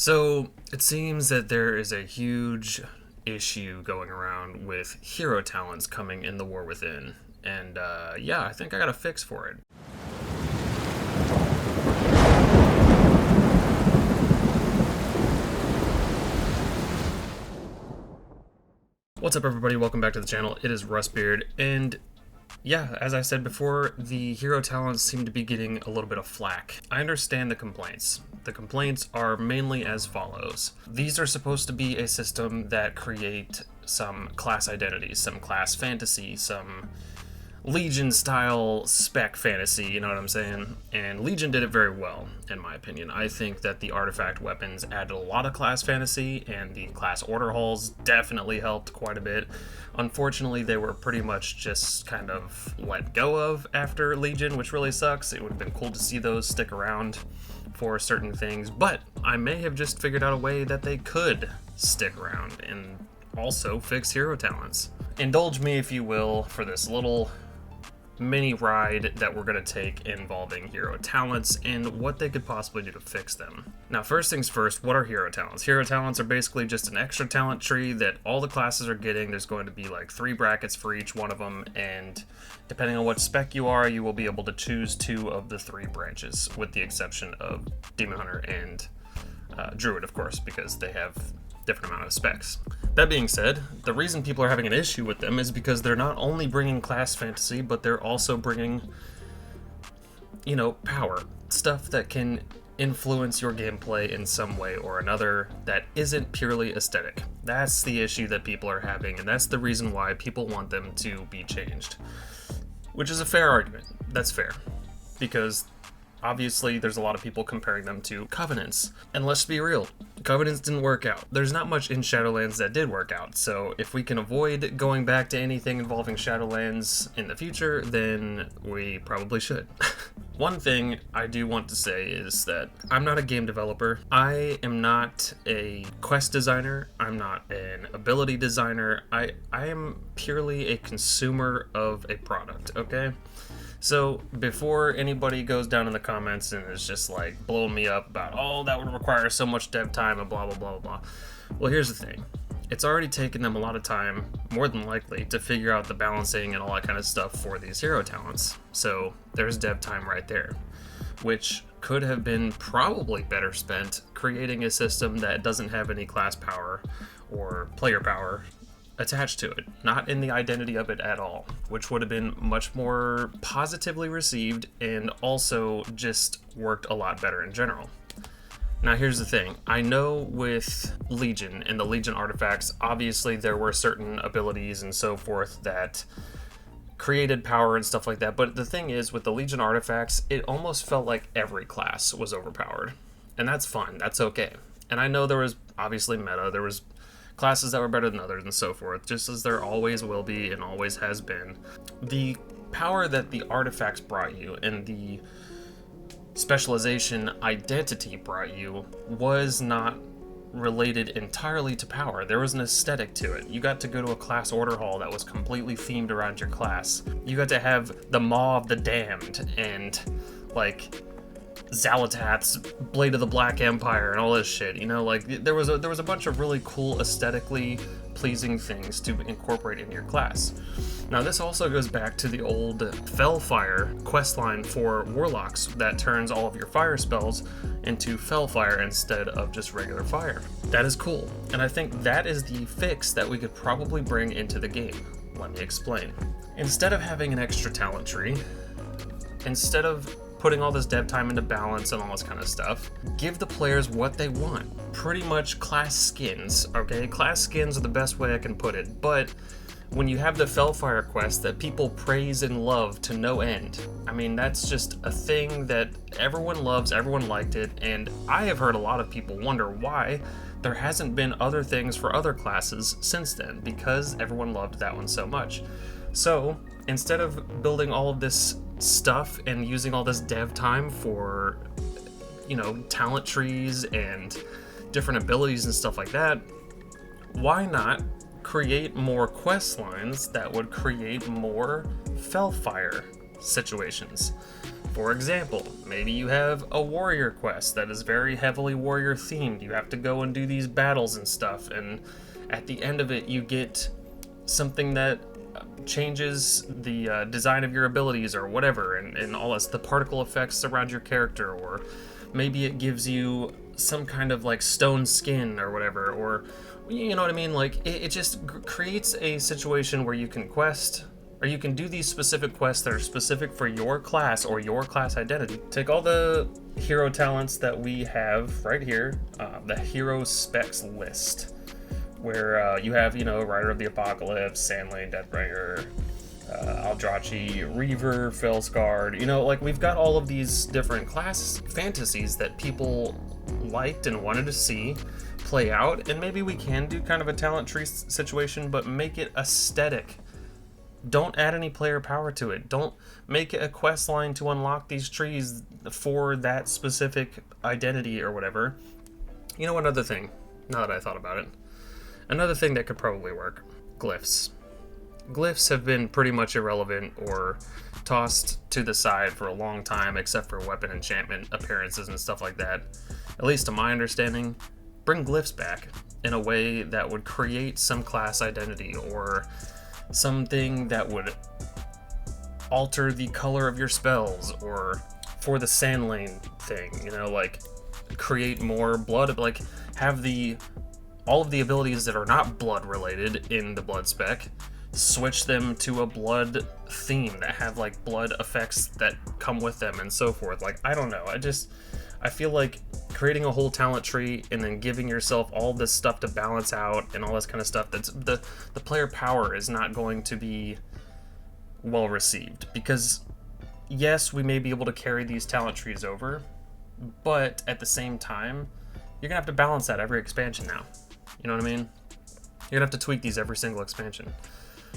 So it seems that there is a huge issue going around with hero talents coming in the War Within. And yeah, I think I got a fix for it. What's up, everybody? Welcome back to the channel. It is Rustbeard, and yeah, as I said before, the hero talents seem to be getting a little bit of flack. I understand the complaints. The complaints are mainly as follows. These are supposed to be a system that create some class identities, some class fantasy, some Legion style spec fantasy, you know what I'm saying? And Legion did it very well, in my opinion. I think that the artifact weapons added a lot of class fantasy, and the class order halls definitely helped quite a bit. Unfortunately, they were pretty much just kind of let go of after Legion, which really sucks. It would have been cool to see those stick around for certain things, but I may have just figured out a way that they could stick around and also fix hero talents. Indulge me, if you will, for this little mini ride that we're going to take involving hero talents and what they could possibly do to fix them. Now, first things first, what are hero talents? Hero talents are basically just an extra talent tree that all the classes are getting. There's going to be like 3 brackets for each one of them, and depending on what spec you are, you will be able to choose 2 of the 3 branches, with the exception of Demon Hunter and Druid, of course, because they have different amount of specs. That being said, the reason people are having an issue with them is because they're not only bringing class fantasy, but they're also bringing, you know, power. Stuff that can influence your gameplay in some way or another that isn't purely aesthetic. That's the issue that people are having, and that's the reason why people want them to be changed. Which is a fair argument. That's fair. Because obviously, there's a lot of people comparing them to Covenants. And let's be real, Covenants didn't work out. There's not much in Shadowlands that did work out, so if we can avoid going back to anything involving Shadowlands in the future, then we probably should. One thing I do want to say is that I'm not a game developer. I am not a quest designer. I'm not an ability designer. I am purely a consumer of a product, okay? So before anybody goes down in the comments and is just like blowing me up about, oh, that would require so much dev time and blah, blah, blah, blah. Well, here's the thing. It's already taken them a lot of time, more than likely, to figure out the balancing and all that kind of stuff for these hero talents. So there's dev time right there, which could have been probably better spent creating a system that doesn't have any class power or player power attached to it, not in the identity of it at all, which would have been much more positively received and also just worked a lot better in general. Now, here's the thing. I know with Legion and the Legion artifacts, obviously there were certain abilities and so forth that created power and stuff like that, but the thing is, with the Legion artifacts, it almost felt like every class was overpowered, and that's fine, that's okay. And I know there was obviously meta, there was classes that were better than others and so forth, just as there always will be and always has been. The power that the artifacts brought you and the specialization identity brought you was not related entirely to power. There was an aesthetic to it. You got to go to a class order hall that was completely themed around your class. You got to have the Maw of the Damned and like Xal'atath's Blade of the Black Empire and all this shit, you know, like there was a bunch of really cool aesthetically pleasing things to incorporate into your class. Now, this also goes back to the old Felfire questline for Warlocks that turns all of your fire spells into Felfire instead of just regular fire. That is cool, and I think that is the fix that we could probably bring into the game. Let me explain. Instead of having an extra talent tree, instead of putting all this dev time into balance and all this kind of stuff, give the players what they want. Pretty much class skins, okay? Class skins are the best way I can put it, but when you have the Felfire quest that people praise and love to no end, I mean, that's just a thing that everyone loves, everyone liked it, and I have heard a lot of people wonder why there hasn't been other things for other classes since then, because everyone loved that one so much. So, instead of building all of this stuff and using all this dev time for, you know, talent trees and different abilities and stuff like that, why not create more quest lines that would create more Felfire situations? For example, maybe you have a warrior quest that is very heavily warrior themed. You have to go and do these battles and stuff, and at the end of it you get something that changes the design of your abilities or whatever, and all this, the particle effects around your character, or maybe it gives you some kind of like stone skin or whatever, or you know what I mean, like it just creates a situation where you can quest, or you can do these specific quests that are specific for your class or your class identity. Take all the hero talents that we have right here, the hero specs list, where you have, you know, Rider of the Apocalypse, Sandlane, Deathbringer, Aldrachi, Reaver, Felsguard, you know, like we've got all of these different class fantasies that people liked and wanted to see play out, and maybe we can do kind of a talent tree situation, but make it aesthetic. Don't add any player power to it. Don't make it a quest line to unlock these trees for that specific identity or whatever. You know, another thing, now that I thought about it, another thing that could probably work, glyphs. Glyphs have been pretty much irrelevant or tossed to the side for a long time, except for weapon enchantment appearances and stuff like that. At least to my understanding, bring glyphs back in a way that would create some class identity, or something that would alter the color of your spells, or for the Sandlane thing, you know, like create more blood, like have all of the abilities that are not blood related in the blood spec, switch them to a blood theme that have like blood effects that come with them and so forth. Like, I don't know, I feel like creating a whole talent tree and then giving yourself all this stuff to balance out and all this kind of stuff, that's the player power is not going to be well received, because yes, we may be able to carry these talent trees over, but at the same time you're gonna have to balance that every expansion now. You know what I mean? You're gonna have to tweak these every single expansion.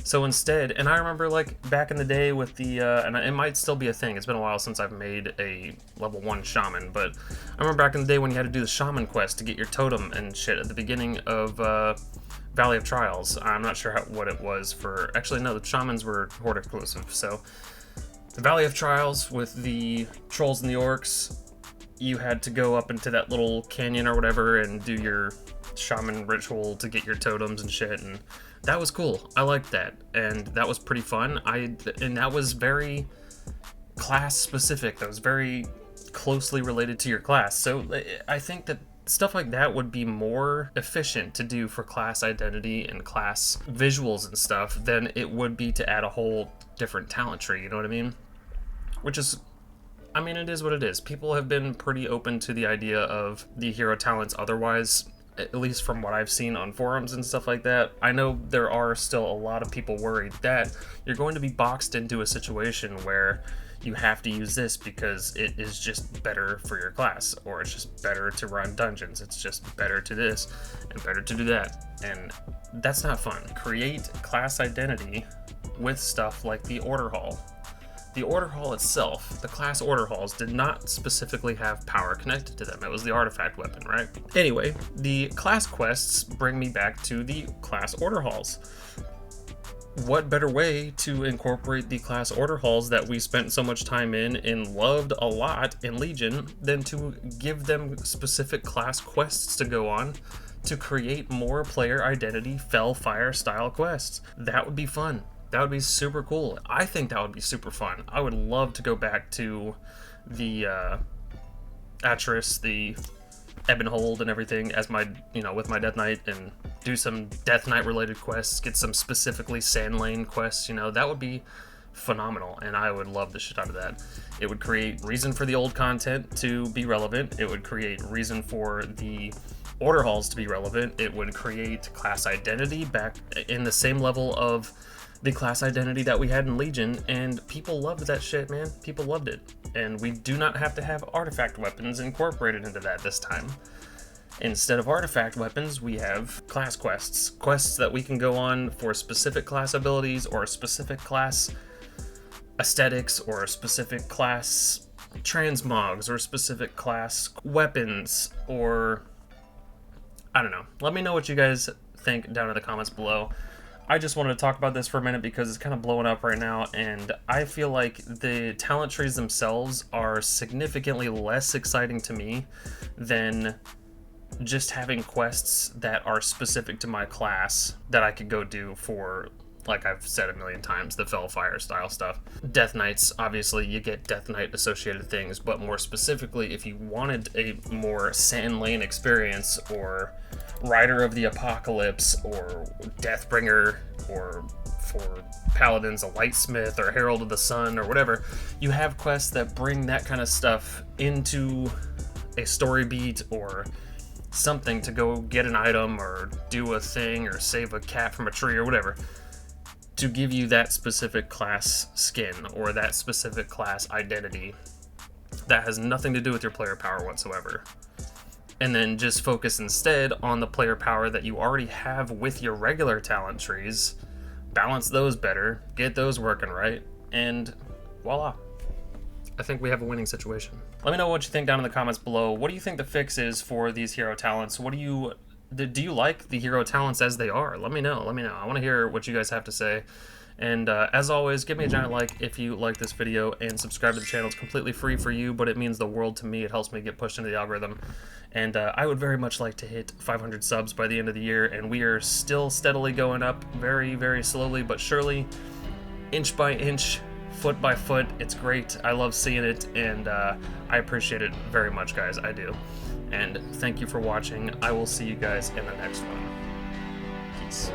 So instead, and I remember like back in the day with the, and it might still be a thing, it's been a while since I've made a level 1 shaman, but I remember back in the day when you had to do the shaman quest to get your totem and shit at the beginning of Valley of Trials. I'm not sure what it was for, actually no, the shamans were Horde exclusive, so the Valley of Trials with the trolls and the orcs, you had to go up into that little canyon or whatever and do your shaman ritual to get your totems and shit, and that was cool. I liked that, and that was pretty fun. And that was very class specific. That was very closely related to your class. So I think that stuff like that would be more efficient to do for class identity and class visuals and stuff than it would be to add a whole different talent tree. You know what I mean? Which is, I mean, it is what it is. People have been pretty open to the idea of the hero talents otherwise, at least from what I've seen on forums and stuff like that. I know there are still a lot of people worried that you're going to be boxed into a situation where you have to use this because it is just better for your class, or it's just better to run dungeons, it's just better to this and better to do that, and that's not fun. Create class identity with stuff like the Order Hall. The Order Hall itself, the class Order Halls, did not specifically have power connected to them. It was the artifact weapon, right? Anyway, the class quests bring me back to the class Order Halls. What better way to incorporate the class Order Halls that we spent so much time in and loved a lot in Legion than to give them specific class quests to go on to create more player identity Felfire style quests? That would be fun. That would be super cool. I think that would be super fun. I would love to go back to the Atris, the Ebonhold and everything as my, you know, with my Death Knight, and do some Death Knight related quests, get some specifically Sandlane quests, you know, that would be phenomenal, and I would love the shit out of that. It would create reason for the old content to be relevant. It would create reason for the Order Halls to be relevant. It would create class identity back in the same level of the class identity that we had in Legion, and people loved that shit, man. People loved it. And we do not have to have artifact weapons incorporated into that this time. Instead of artifact weapons, we have class quests. Quests that we can go on for specific class abilities, or specific class aesthetics, or specific class transmogs, or specific class weapons, or I don't know. Let me know what you guys think down in the comments below. I just wanted to talk about this for a minute because it's kind of blowing up right now, and I feel like the talent trees themselves are significantly less exciting to me than just having quests that are specific to my class that I could go do for, like I've said a million times, the Fellfire style stuff. Death Knights, obviously you get Death Knight associated things, but more specifically, if you wanted a more Sand Lane experience, or Rider of the Apocalypse, or Deathbringer, or for Paladins a Lightsmith, or Herald of the Sun, or whatever, you have quests that bring that kind of stuff into a story beat, or something to go get an item, or do a thing, or save a cat from a tree, or whatever, to give you that specific class skin, or that specific class identity that has nothing to do with your player power whatsoever. And then just focus instead on the player power that you already have with your regular talent trees, balance those better, get those working right, and voila. I think we have a winning situation. Let me know what you think down in the comments below. What do you think the fix is for these hero talents? Do you like the hero talents as they are? Let me know. I want to hear what you guys have to say. And as always, give me a giant like if you like this video, and subscribe to the channel. It's completely free for you, but it means the world to me. It helps me get pushed into the algorithm. And I would very much like to hit 500 subs by the end of the year, and we are still steadily going up, very, very slowly but surely, inch by inch, foot by foot. It's great. I love seeing it, and I appreciate it very much, guys. I do. And thank you for watching. I will see you guys in the next one. Peace.